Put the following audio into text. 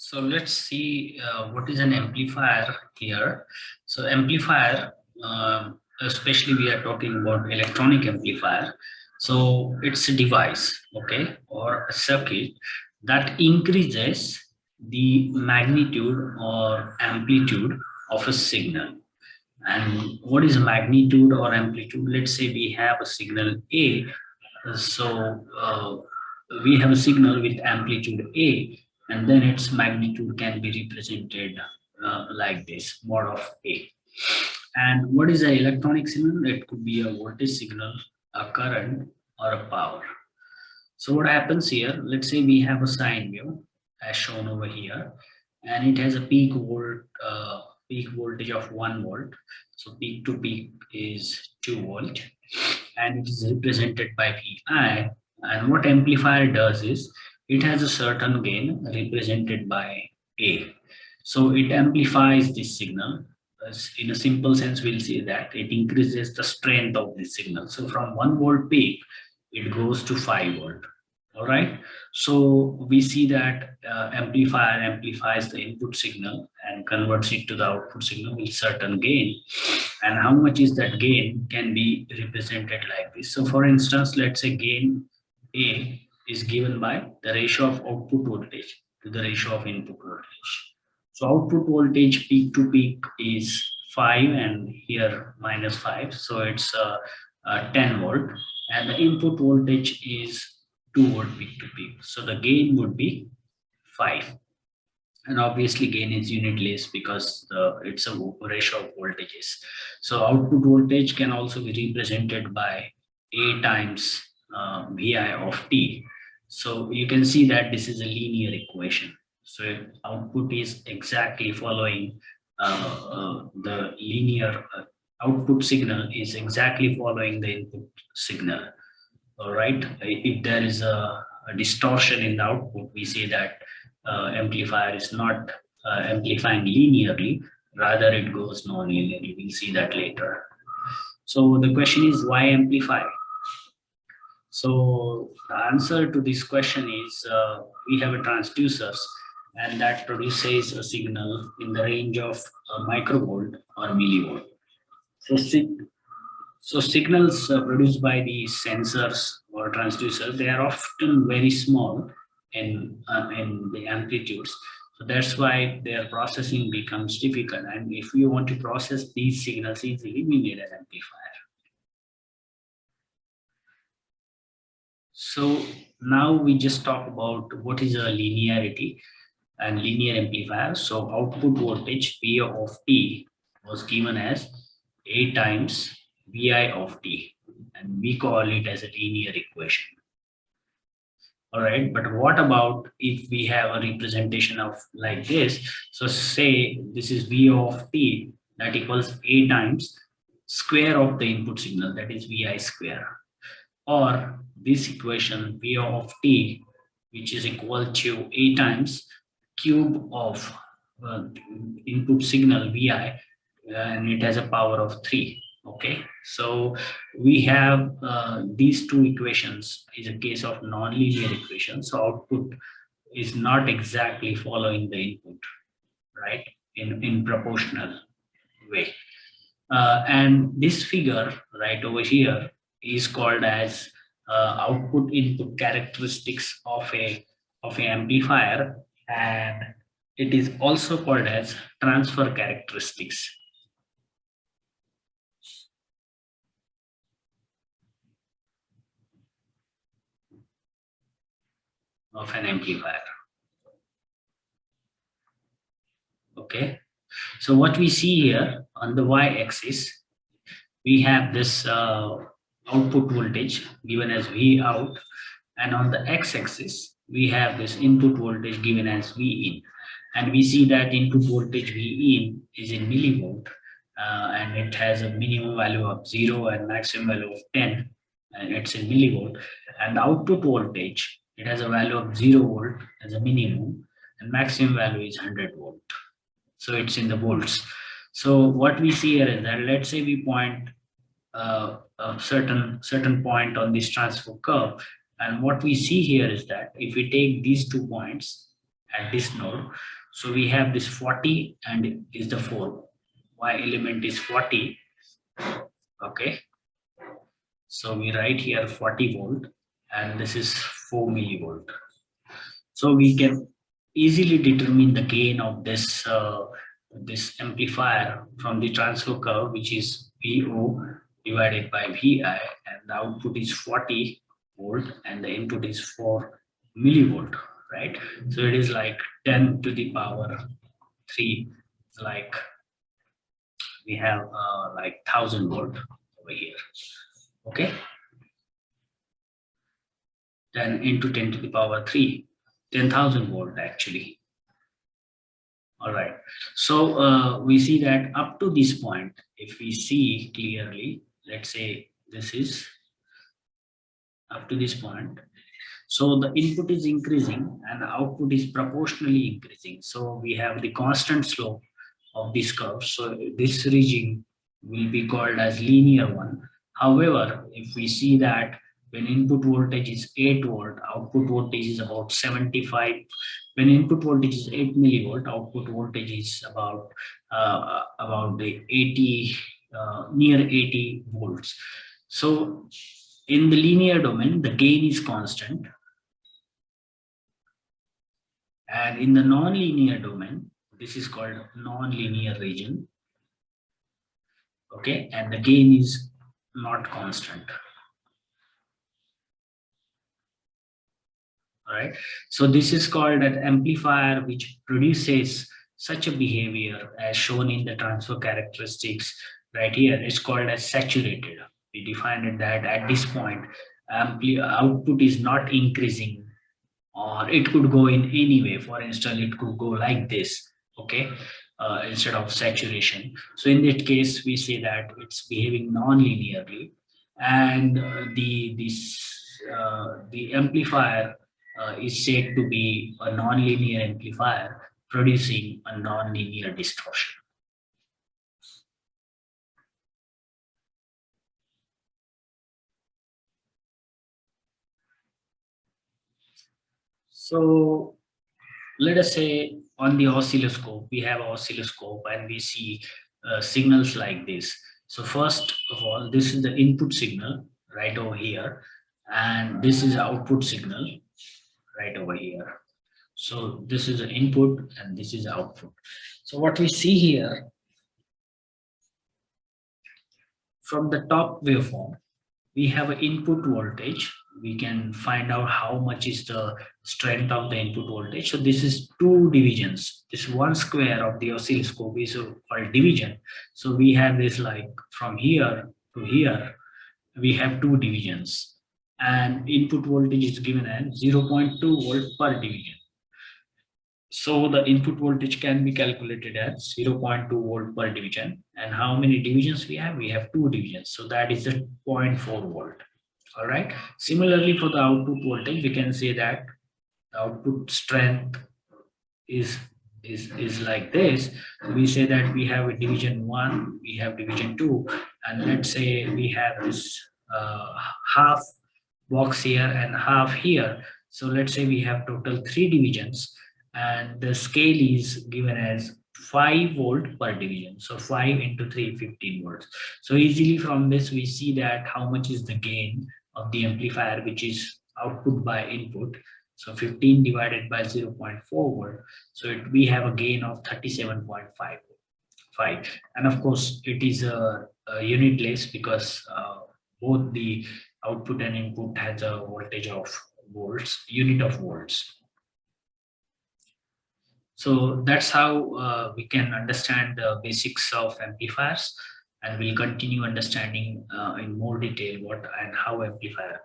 So let's see what is an amplifier here. So amplifier, especially we are talking about electronic amplifier. So it's a device, okay, or a circuit that increases the magnitude or amplitude of a signal. And what is magnitude or amplitude? Let's say we have a signal A. So we have a signal with amplitude A, and then its magnitude can be represented like this, mod of A. And what is an electronic signal? It could be a voltage signal, a current, or a power. So what happens here? Let's say we have a sine wave as shown over here, and it has a peak voltage of 1 volt. So peak to peak is 2 volt, and it is represented by Vi. And what amplifier does is it has a certain gain represented by A. So it amplifies this signal. In a simple sense, we'll say that it increases the strength of the signal. So from 1 volt peak, it goes to 5 volt. All right. So we see that amplifier amplifies the input signal and converts it to the output signal with certain gain. And how much is that gain can be represented like this. So for instance, let's say gain A is given by the ratio of output voltage to the ratio of input voltage. So output voltage peak to peak is 5 and here minus 5. So it's 10 volt, and the input voltage is 2 volt peak to peak. So the gain would be 5. And obviously gain is unitless because it's a ratio of voltages. So output voltage can also be represented by A times Vi of t. So you can see that this is a linear equation. So output is exactly following the linear output signal is exactly following the input signal. All right. If there is a distortion in the output, we say that amplifier is not amplifying linearly, rather it goes non-linearly. We'll see that later. So the question is, why amplify? So the answer to this question is we have a transducers, and that produces a signal in the range of microvolt or millivolt. So signals produced by the sensors or transducers, they are often very small in the amplitudes. So that's why their processing becomes difficult. And if you want to process these signals easily, we need an amplifier. So now we just talk about what is a linearity and linear amplifier. So output voltage V of t was given as A times Vi of t, and we call it as a linear equation. All right, but what about if we have a representation of like this? So say this is V of t, that equals A times square of the input signal, that is Vi square. Or this equation V of t, which is equal to A times cube of input signal Vi, and it has a power of 3. Okay, so we have these two equations is a case of nonlinear equation. So output is not exactly following the input, right, in proportional way. And this figure right over here is called as output input characteristics of a amplifier, and it is also called as transfer characteristics of an amplifier. Okay, so what we see here on the y-axis, we have this output voltage given as V out, and on the x-axis we have this input voltage given as V in, and we see that input voltage V in is in millivolt, and it has a minimum value of 0 and maximum value of 10, and it's in millivolt. And the output voltage, it has a value of 0 volt as a minimum, and maximum value is 100 volt. So it's in the volts. So what we see here is that, let's say we point a certain point on this transfer curve, and what we see here is that if we take these 2 points at this node. So we have this 40 and is the 4. Y element is 40. Okay. So we write here 40 volt and this is 4 millivolt. So we can easily determine the gain of this this amplifier from the transfer curve, which is VO divided by VI, and the output is 40 volt and the input is 4 millivolt, right? So it is like 10 to the power 3, like we have like 1000 volt over here. Okay, 10 into 10 to the power 3, 10,000 volt actually. All right, so we see that up to this point, if we see clearly, let's say this is up to this point, so the input is increasing and the output is proportionally increasing. So we have the constant slope of this curve. So this region will be called as linear one. However, if we see that when input voltage is 8 volt, output voltage is about 75. When input voltage is 8 millivolt, output voltage is about the 80, near 80 volts. So in the linear domain, the gain is constant. And in the non-linear domain, this is called non-linear region. Okay, and the gain is not constant. All right, so this is called an amplifier which produces such a behavior as shown in the transfer characteristics right here. It's called as saturated. We defined it that at this point, output is not increasing, or it could go in any way. For instance, it could go like this, okay, instead of saturation. So in that case, we say that it's behaving non-linearly, and the amplifier is said to be a non-linear amplifier producing a non-linear distortion. So let us say on the oscilloscope, we have an oscilloscope and we see signals like this. So first of all, this is the input signal right over here, and this is output signal right over here. So this is the input and this is output. So what we see here from the top waveform, we have an input voltage. We can find out how much is the strength of the input voltage. So this is 2 divisions. This 1 square of the oscilloscope is called division. So we have this like from here to here, we have 2 divisions, and input voltage is given as 0.2 volt per division. So the input voltage can be calculated as 0.2 volt per division. And how many divisions we have? We have 2 divisions. So that is a 0.4 volt. All right. Similarly, for the output voltage, we can say that the output strength is like this. We say that we have a division 1, we have division 2, and let's say we have this half box here and half here. So let's say we have total 3 divisions, and the scale is given as 5 volt per division. So 5 into 3, 15 volts. So easily from this, we see that how much is the gain of the amplifier, which is output by input. So 15 divided by 0.4 volt. So we have a gain of 37.5. And of course, it is a unitless because both the output and input has a voltage of volts, unit of volts. So that's how we can understand the basics of amplifiers, and we'll continue understanding in more detail what and how amplifier